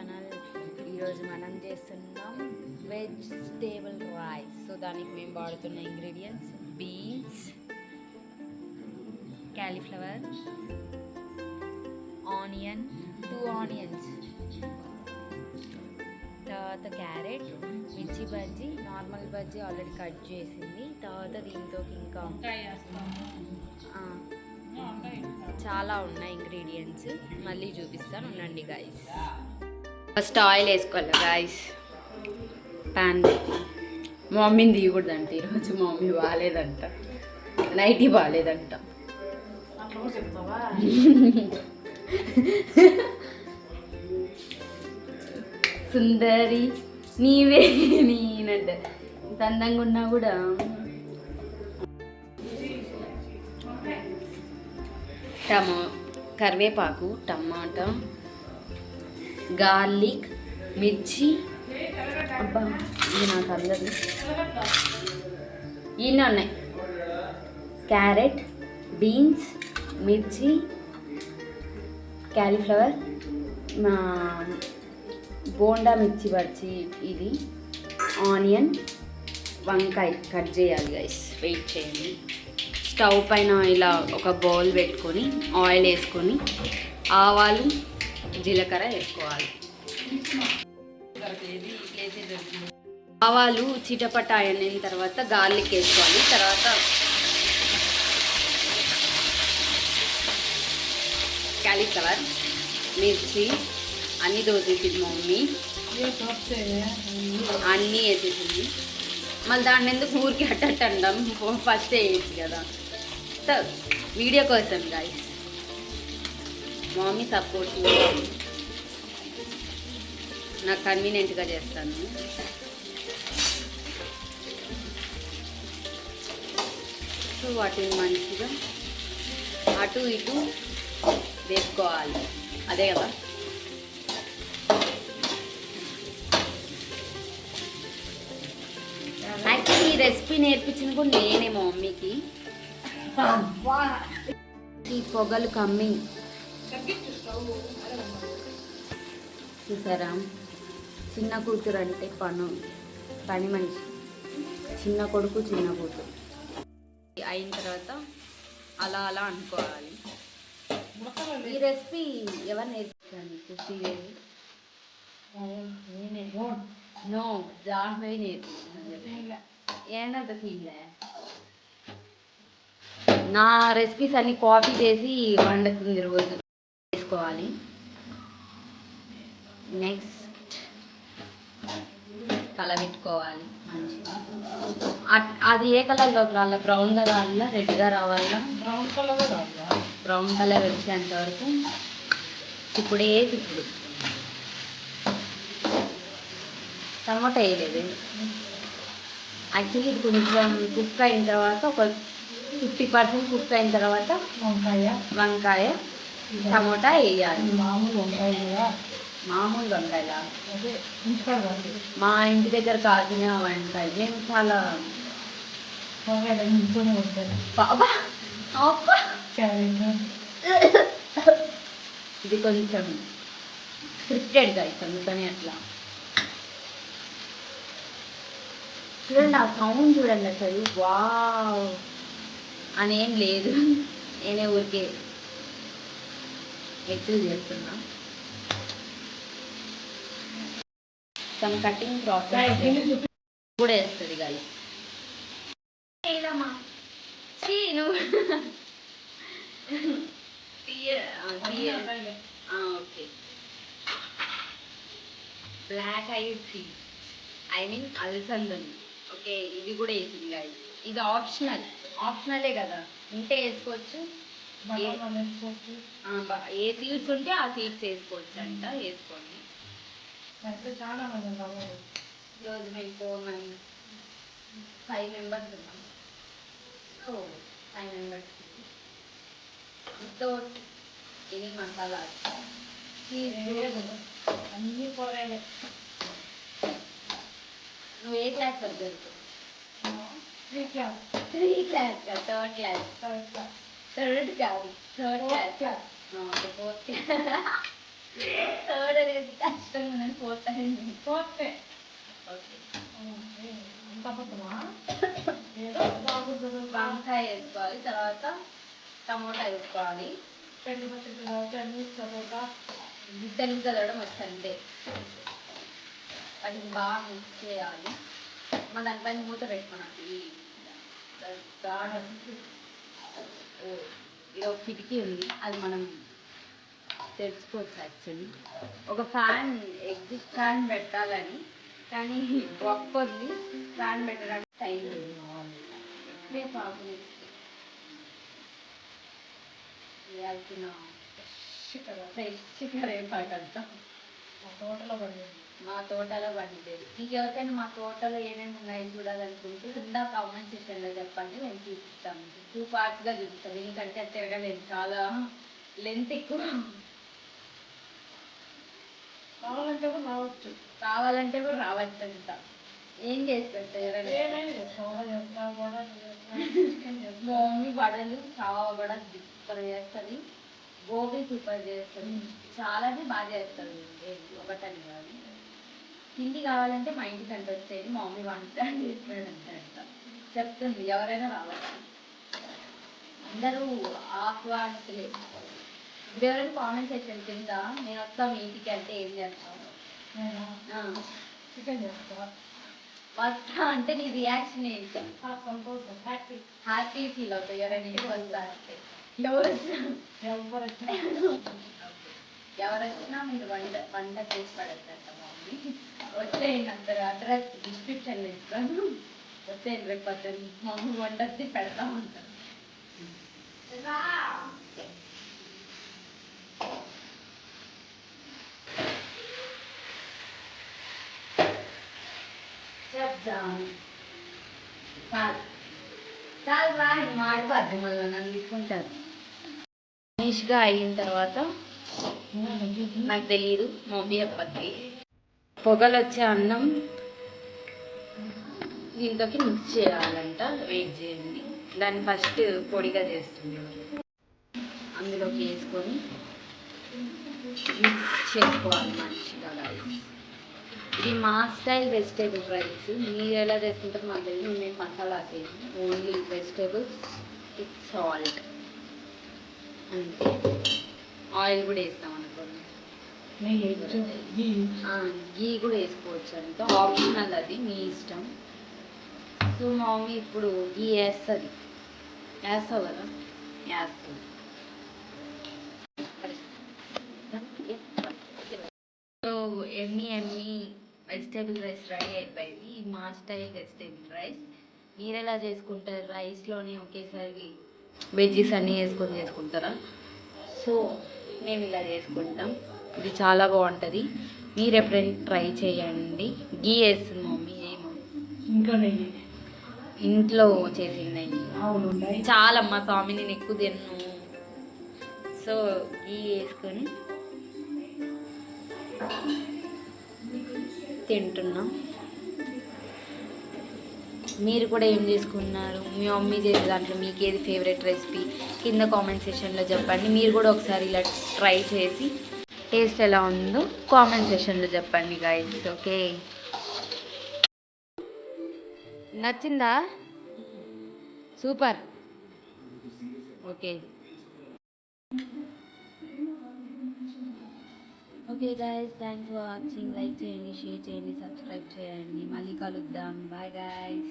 Channel. ఈరోజు మనం చేస్తున్నాం వెజిటేబుల్ రైస్. సో దానికి మేము వాడుతున్న ingredients beans, cauliflower, onion, 2 onions, తర్వాత క్యారెట్, మిర్చి bajji, normal bajji already cut చేసింది. తర్వాత దీంతో ఇంకా చాలా ఉన్నాయి ఇంగ్రీడియంట్స్, మళ్ళీ చూపిస్తాను ఉండండి గాయస్. ఫస్ట్ ఆయిల్ వేసుకోవాలి గాయస్. ప్యాన్ మా మమ్మీని తీయకూడదంట ఈరోజు. మా మమ్మీ బాగాలేదంట, నైటీ బాగాలేదంట. సుందరి నీవే నేనంట, ఇంత అందంగా ఉన్నా కూడా. కరివేపాకు, టమాటా, గార్లిక్, మిర్చి. అబ్బా ఇది నాకు అందదు, ఇన్ని ఉన్నాయి. క్యారెట్, బీన్స్, మిర్చి, క్యాలీఫ్లవర్, బోండా మిర్చి బజ్జీ, ఇది ఆనియన్, వంకాయ కట్ చేయాలి గైస్. వెయిట్ చేయండి. స్టవ్ పైన ఇలా ఒక బౌల్ పెట్టుకొని ఆయిల్ వేసుకొని ఆవాలు, జీలకర్ర వేసుకోవాలి. ఆవాలు చిటపట అయిన తర్వాత గార్లిక్ వేసుకోవాలి. తర్వాత క్యాలీఫ్లవర్, మిర్చి అన్నీ దోసేసింది మా మమ్మీ, అన్నీ వేసేసింది. మళ్ళీ దాన్ని ఎందుకు ఊరికి అట్టట్టు అంటాం, ఫస్ట్ వేయచ్చు కదా. వీడియో కోసం గాయస్, మా మమ్మీ సపోర్ట్ నాకు కన్వీనియంట్గా చేస్తాను. సో వాటిని మంచిగా అటు ఇటు వేసుకోవాలి, అదే కదా. యాక్చువల్లీ ఈ రెసిపీ నేర్పించింది కూడా నేనే మా మమ్మీకి. ఈ పొగలు కమ్మి చూసారా, చిన్న కూతురు అంటే పని మనిషి, చిన్న కొడుకు చిన్న కూతురు అయిన తర్వాత అలా అలా అనుకోవాలి. ఈ రెసిపీ ఎవరు నేర్పించాను? శ్రీదేవి. నో జాహ్నవి నేర్పించాను. ఏనంత ఫీల్ నా రెసిపీస్ అన్ని కాపీ చేసి వండుతుంది రోజు. వేసుకోవాలి. నెక్స్ట్ కలబెట్టుకోవాలి మంచిగా. అది ఏ కలర్లో రావాలా? బ్రౌన్గా రావాలా, రెడ్గా రావాలా? బ్రౌన్ కలర్ వచ్చేంత వరకు ఇప్పుడు టమాటా వేయలేదు. యాక్చువల్లీ ఇది కొంచెం కుక్ అయిన తర్వాత, ఒక 50% కుక్ అయిన తర్వాత వంకాయ టమోటా వేయాలి. మామూలు వంకాయలా? మా ఇంటి దగ్గర కాసిన వంకాయ నేను చాలా ఇది కొంచెం స్క్రిప్టెడ్గా అందుకని అట్లా. చూడండి ఆ సౌండ్ చూడండి అసలు, వావ్ అనేం లేదు, నేనే ఊరికే ఎక్కువ చేస్తున్నా. సమ్ కటింగ్ ప్రాసెస్ కూడా వేస్తుంది guys. Okay, black eyed peas, I mean అలసందని. ఓకే, ఇది కూడా వేసింది గాయస్. ఇది ఆప్షనలే కదా, ఉంటే వేసుకోవచ్చు. ఏ సీడ్స్ ఉంటే ఆ సీడ్స్ వేసుకోవచ్చు అంట, వేసుకోండి. చాలా మంది ఈరోజు మేము 5 మెంబర్స్ ఉన్నాం. So 5 members without any masala అన్నీ కూరగాయలే. నువ్వు ఏ క్లాస్ వద్దు? 3 క్లాస్. 3 క్లాస్ కాదు, థర్డ్ క్లాస్. థర్డ్ కాదు, third class. Okay, 4th class. Third అనేది కష్టంగా ఉన్నది, ఫోర్త్ అనేది పోతే ఓకే. తప్పకుండా వంకాయ వేసుకోవాలి, తర్వాత టమోటా వేసుకోవాలి. పెళ్లి పత్రిక చదువుతా తెలుగు చదవడం వచ్చంతే. వాటిని బాగా మిక్స్ చేయాలి. మన దానిపైన మూత పెట్టుకున్నాను. ఇది ఒక కిటికీ ఉంది, అది మనం తెలుసుకోవచ్చు. యాక్చువల్లీ ఒక ఎగ్జిట్ ఫ్యాన్ పెట్టాలని, కానీ ఒక్కొద్ది ఫ్యాన్ పెట్టడానికి టైం ఇప్పుడే పాపం వేయాల్సిన ఫ్రెష్ కరేపాకంతా తోటలో పడింది. మా తోటలో పండిలేదు. మీకు ఎవరికైనా మా తోటలో ఏమేమి ఉన్నాయి చూడాలనుకుంటే కింద కామెంట్ సెక్షన్లో చెప్పండి, మేము చూపిస్తాము. 2 పార్ట్స్గా చూపిస్తాం, ఎందుకంటే అది తిరగలేదు, చాలా లెంత్ ఎక్కువ. కావాలంటే కూడా రావచ్చు, కావాలంటే కూడా రావచ్చు అంట. ఏం చేసి పెడతారు? మా మమ్మీ వడలు చాలా కూడా సూపర్ చేస్తుంది, గోబీ సూపర్ చేస్తుంది, చాలానే బాగా చేస్తుంది. ఒకటని కాదు, తిండి కావాలంటే మా ఇంటికి అంటే వచ్చేది, మా మమ్మీ వంట చేస్తాడంట చెప్తుంది. ఎవరైనా రావచ్చు, అందరూ ఆహ్వానితులే. ఇప్పుడు ఎవరైనా కామెంట్ సెక్షన్ కింద నేను వస్తా మీ ఇంటికి అంటే ఏం చేస్తావు? చికెన్ చేస్తా. వస్తా అంటే నీ రియాక్షన్ ఏంటి? సంతోషం, హ్యాపీ హ్యాపీ ఫీల్ అవుతావు ఎవరైనా ఇంటికి వస్తా అంటే. ఎవరు వచ్చినా మీరు వంట చేసి పడతారంట మమ్మీ. వచ్చేయండి, అందరు అడ్రస్ డిస్క్రిప్షన్లో ఇస్తాను, వచ్చేయండి రేపు పొద్దున్న. మమ్మీ వంటది పెడతా ఉంటాను. చెప్తాను చాలా బాగా మాడిపోద్ది, మళ్ళీ నన్ను తీసుకుంటారు. ఫినిష్గా అయిన తర్వాత నాకు తెలియదు, మమ్మీ చెప్పద్ది. పొగలు వచ్చే అన్నం దీంట్లోకి మిక్స్ చేయాలంట, వెయిట్ చేయండి. దాన్ని ఫస్ట్ పొడిగా చేస్తుంది, అందులోకి వేసుకొని మిక్స్ చేసుకోవాలి మంచిగా. ఇది మా స్టైల్ వెజిటేబుల్ రైస్. మీరు ఎలా చేసుకుంటారో మాకు తెలియదు, మేము మసాలా వేసాము, ఓన్లీ వెజిటేబుల్స్ విత్ సాల్ట్ అంతే. ఆయిల్ కూడా వేస్తాం అనుకోండి, గీ కూడా వేసుకోవచ్చు అంట, ఆప్షనల్, అది మీ ఇష్టం. సో మా మమ్మీ ఇప్పుడు గీ వేస్తుంది, వేస్తావు కదా, వేస్తుంది. సో ఎమ్మి వెజిటేబుల్ రైస్ రెడీ అయిపోయింది. ఇది మా స్టైల్ వెజిటేబుల్ రైస్. మీరు ఎలా చేసుకుంటారు? రైస్లోనే ఒకేసారి వెజ్జీస్ అన్నీ వేసుకొని చేసుకుంటారా? సో మేము ఇలా చేసుకుంటాం, ఇది చాలా బాగుంటుంది. మీరు ఎప్పుడైనా ట్రై చేయండి. గీ వేస్తుంది మమ్మీ, ఏమో ఇంకా నెయ్యి, ఇంట్లో చేసిన నెయ్యి. అవును, చాలా మా స్వామి నేను ఎక్కువ తిన్ను, సో గీ వేసుకొని తింటున్నాం. మీరు కూడా ఏం చేసుకున్నారు? మీ మమ్మీ చేసే దాంట్లో మీకు ఏది ఫేవరెట్ రెసిపీ కింద కామెంట్ సెక్షన్లో చెప్పండి. మీరు కూడా ఒకసారి ఇలా ట్రై చేసి టేస్ట్ ఎలా ఉందో కామెంట్ సెక్షన్లో చెప్పండి గైస్. ఓకే, నచ్చిందా? Super. Okay okay guys, thanks for watching. Like చేయండి, షేర్ చేయండి, సబ్స్క్రైబ్ చేయండి. మళ్ళీ కలుద్దాం. Bye guys.